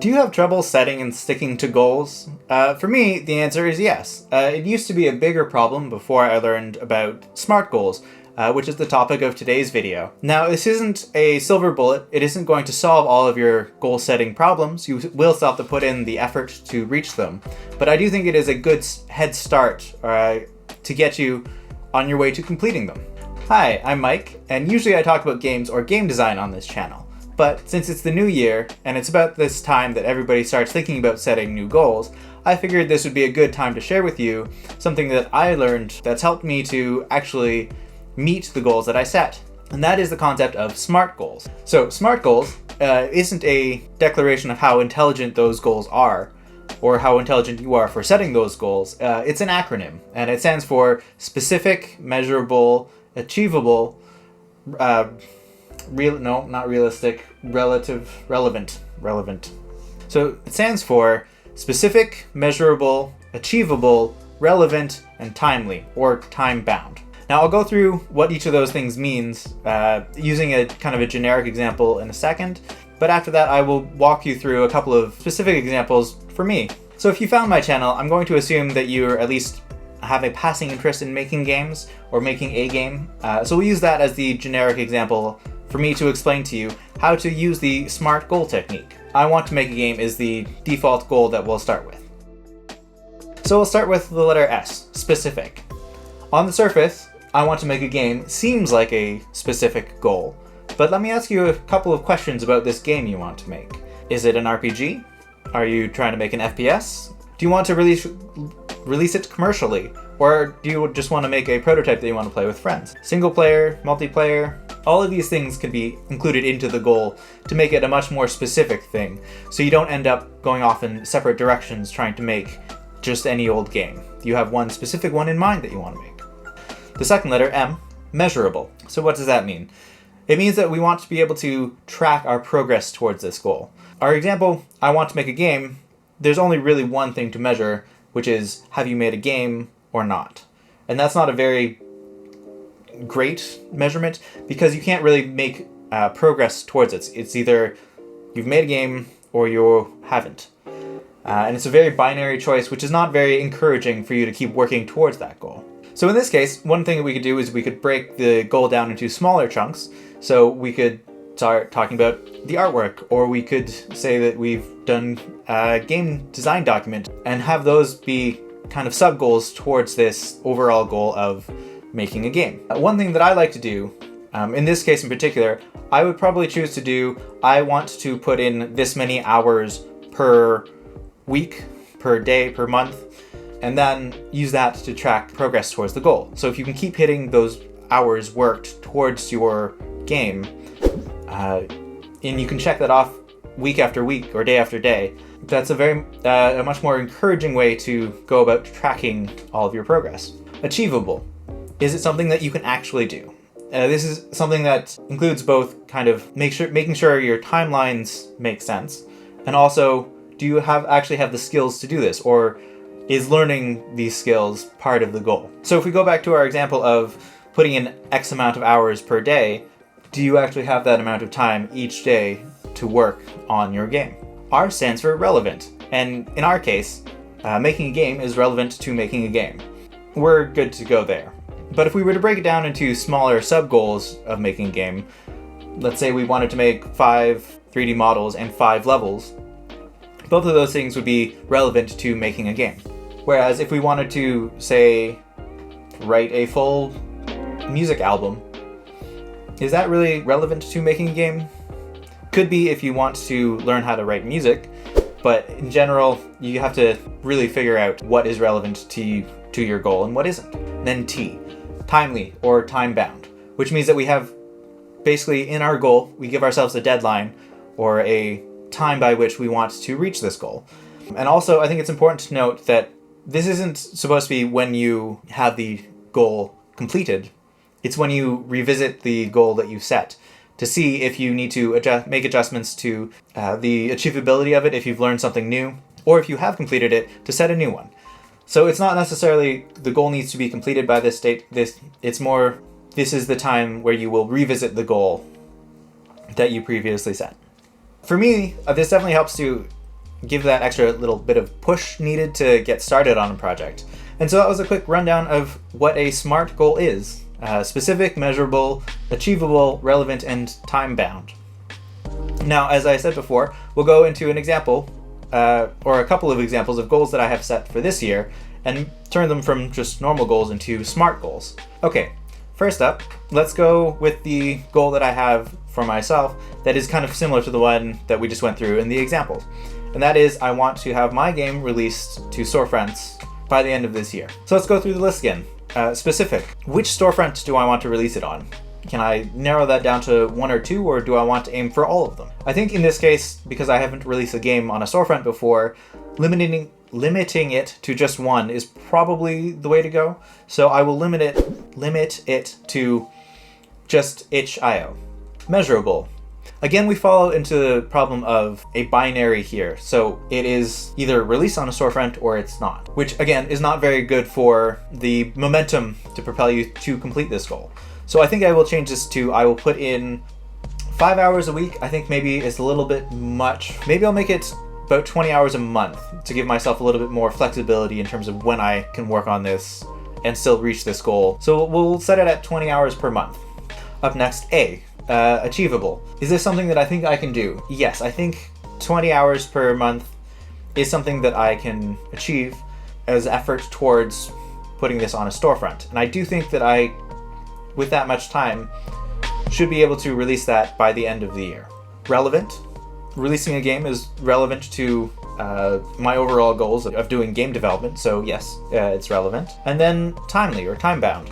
Do you have trouble setting and sticking to goals? For me, the answer is yes. It used to be a bigger problem before I learned about SMART goals, which is the topic of today's video. Now, this isn't a silver bullet. It isn't going to solve all of your goal setting problems. You will still have to put in the effort to reach them. But I do think it is a good head start to get you on your way to completing them. Hi, I'm Mike, and usually I talk about games or game design on this channel. But since it's the new year, and it's about this time that everybody starts thinking about setting new goals, I figured this would be a good time to share with you something that I learned that's helped me to actually meet the goals that I set. And that is the concept of SMART goals. So SMART goals isn't a declaration of how intelligent those goals are, or how intelligent you are for setting those goals. It's an acronym, and it stands for specific, measurable, achievable, relevant. So it stands for specific, measurable, achievable, relevant, and timely, or time-bound. Now I'll go through what each of those things means using a kind of a generic example in a second, but after that I will walk you through a couple of specific examples for me. So if you found my channel, I'm going to assume that you're at least have a passing interest in making games or making a game. So we'll use that as the generic example for me to explain to you how to use the SMART goal technique. I want to make a game is the default goal that we'll start with. So we'll start with the letter S, specific. On the surface, I want to make a game seems like a specific goal, but let me ask you a couple of questions about this game you want to make. Is it an RPG? Are you trying to make an FPS? Do you want to release it commercially? Or do you just want to make a prototype that you want to play with friends? Single player, multiplayer, all of these things can be included into the goal to make it a much more specific thing, so you don't end up going off in separate directions trying to make just any old game. You have one specific one in mind that you want to make. The second letter, M, measurable. So what does that mean? It means that we want to be able to track our progress towards this goal. Our example, I want to make a game, there's only really one thing to measure, which is have you made a game or not. And that's not a very great measurement because you can't really make progress towards it. It's either you've made a game or you haven't. And it's a very binary choice, which is not very encouraging for you to keep working towards that goal. So in this case, one thing that we could do is we could break the goal down into smaller chunks. So we could start talking about the artwork, or we could say that we've done a game design document and have those be kind of sub-goals towards this overall goal of making a game. One thing that I like to do, in this case in particular, I would probably choose to do, I want to put in this many hours per week, per day, per month, and then use that to track progress towards the goal. So if you can keep hitting those hours worked towards your game, and you can check that off week after week or day after day, that's a much more encouraging way to go about tracking all of your progress. Achievable. Is it something that you can actually do? This is something that includes both kind of making sure your timelines make sense, and also do you actually have the skills to do this, or is learning these skills part of the goal? So if we go back to our example of putting in X amount of hours per day, do you actually have that amount of time each day to work on your game? R stands for relevant, and in our case, making a game is relevant to making a game. We're good to go there. But if we were to break it down into smaller sub-goals of making a game, let's say we wanted to make 5 3D models and 5 levels, both of those things would be relevant to making a game. Whereas if we wanted to, say, write a full music album, is that really relevant to making a game? Could be if you want to learn how to write music, but in general, you have to really figure out what is relevant to your goal and what isn't. Then T, timely or time-bound, which means that we have basically in our goal, we give ourselves a deadline or a time by which we want to reach this goal. And also, I think it's important to note that this isn't supposed to be when you have the goal completed. It's when you revisit the goal that you set to see if you need to make adjustments to the achievability of it, if you've learned something new, or if you have completed it, to set a new one. So it's not necessarily the goal needs to be completed by this date. It's more, this is the time where you will revisit the goal that you previously set. For me, this definitely helps to give that extra little bit of push needed to get started on a project. And so that was a quick rundown of what a SMART goal is. Specific, measurable, achievable, relevant, and time-bound. Now, as I said before, we'll go into an example, or a couple of examples of goals that I have set for this year, and turn them from just normal goals into SMART goals. Okay, first up, let's go with the goal that I have for myself that is kind of similar to the one that we just went through in the examples. And that is, I want to have my game released to storefronts by the end of this year. So let's go through the list again. Specific. Which storefront do I want to release it on? Can I narrow that down to one or two, or do I want to aim for all of them? I think in this case, because I haven't released a game on a storefront before, limiting it to just one is probably the way to go. So I will limit it to just itch.io. Measurable. Again, we follow into the problem of a binary here. So it is either released on a storefront or it's not, which again is not very good for the momentum to propel you to complete this goal. So I think I will change this to, I will put in 5 hours a week. I think maybe it's a little bit much. Maybe I'll make it about 20 hours a month to give myself a little bit more flexibility in terms of when I can work on this and still reach this goal. So we'll set it at 20 hours per month. Up next, A. Achievable. Is this something that I think I can do? Yes, I think 20 hours per month is something that I can achieve as effort towards putting this on a storefront. And I do think that I, with that much time, should be able to release that by the end of the year. Relevant. Releasing a game is relevant to my overall goals of doing game development, so yes, it's relevant. And then timely or time-bound.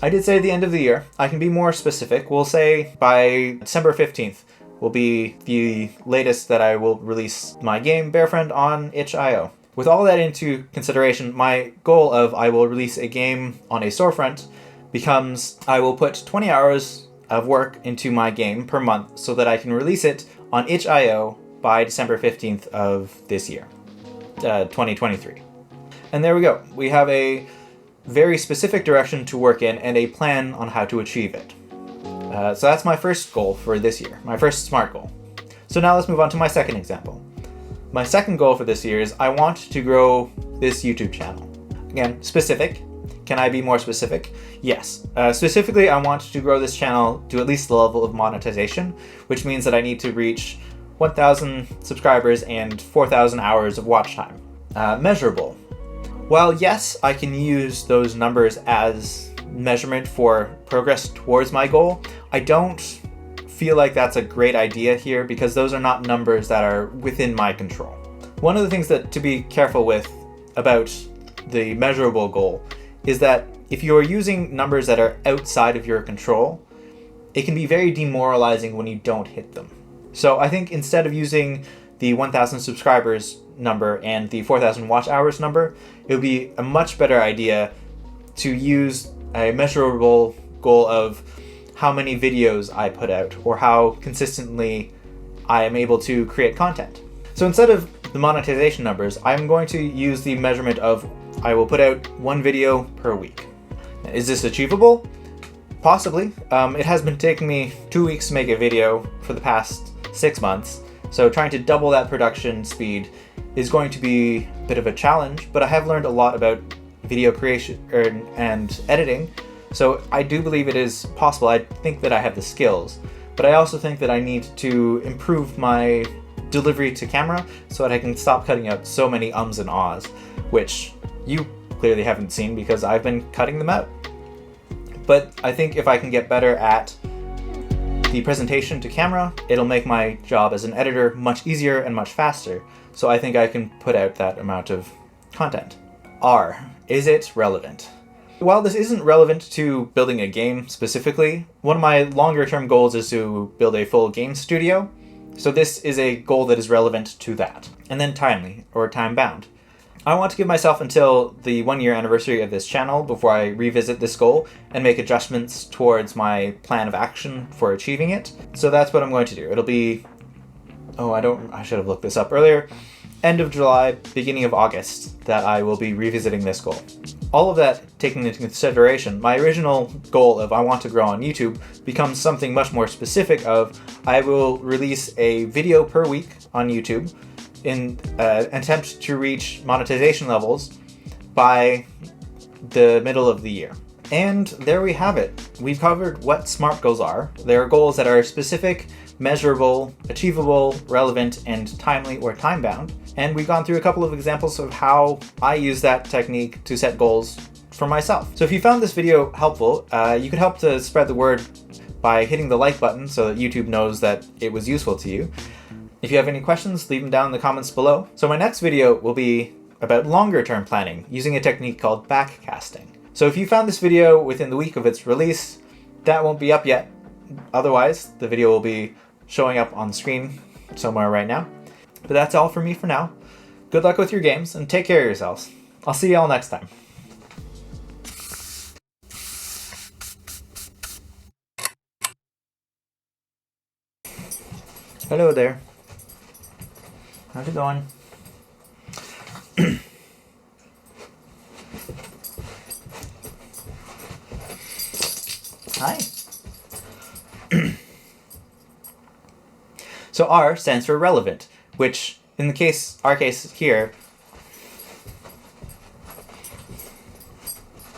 I did say the end of the year. I can be more specific. We'll say by December 15th will be the latest that I will release my game, Bear Friend, on itch.io. With all that into consideration, my goal of I will release a game on a storefront becomes I will put 20 hours of work into my game per month so that I can release it on itch.io by December 15th of this year, 2023. And there we go. We have a very specific direction to work in and a plan on how to achieve it. So that's my first goal for this year, my first SMART goal. So now let's move on to my second example. My second goal for this year is I want to grow this YouTube channel. Again, specific. Can I be more specific? Yes. Specifically, I want to grow this channel to at least the level of monetization, which means that I need to reach 1,000 subscribers and 4,000 hours of watch time. Measurable. While yes, I can use those numbers as measurement for progress towards my goal, I don't feel like that's a great idea here because those are not numbers that are within my control. One of the things that to be careful with about the measurable goal is that if you're using numbers that are outside of your control, it can be very demoralizing when you don't hit them. So I think instead of using the 1,000 subscribers number and the 4,000 watch hours number, it would be a much better idea to use a measurable goal of how many videos I put out or how consistently I am able to create content. So instead of the monetization numbers, I'm going to use the measurement of I will put out one video per week. Is this achievable? Possibly. It has been taking me 2 weeks to make a video for the past 6 months, so trying to double that production speed is going to be a bit of a challenge, but I have learned a lot about video creation and editing, so I do believe it is possible. I think that I have the skills, but I also think that I need to improve my delivery to camera so that I can stop cutting out so many ums and ahs, which you clearly haven't seen because I've been cutting them out. But I think if I can get better at the presentation to camera, it'll make my job as an editor much easier and much faster. So I think I can put out that amount of content. R, is it relevant? While this isn't relevant to building a game specifically, one of my longer term goals is to build a full game studio. So this is a goal that is relevant to that. And then timely, or time bound. I want to give myself until the 1 year anniversary of this channel before I revisit this goal and make adjustments towards my plan of action for achieving it. So that's what I'm going to do. It'll be, I should have looked this up earlier, end of July, beginning of August, that I will be revisiting this goal. All of that taken into consideration, my original goal of I want to grow on YouTube becomes something much more specific of I will release a video per week on YouTube in an attempt to reach monetization levels by the middle of the year. And there we have it. We've covered what SMART goals are. They are goals that are specific, measurable, achievable, relevant, and timely or time-bound. And we've gone through a couple of examples of how I use that technique to set goals for myself. So if you found this video helpful, you could help to spread the word by hitting the like button so that YouTube knows that it was useful to you. If you have any questions, leave them down in the comments below. So my next video will be about longer term planning using a technique called backcasting. So if you found this video within the week of its release, that won't be up yet. Otherwise, the video will be showing up on the screen somewhere right now. But that's all for me for now. Good luck with your games and take care of yourselves. I'll see you all next time. Hello there. How's it going? Hi. So R stands for relevant, which in our case here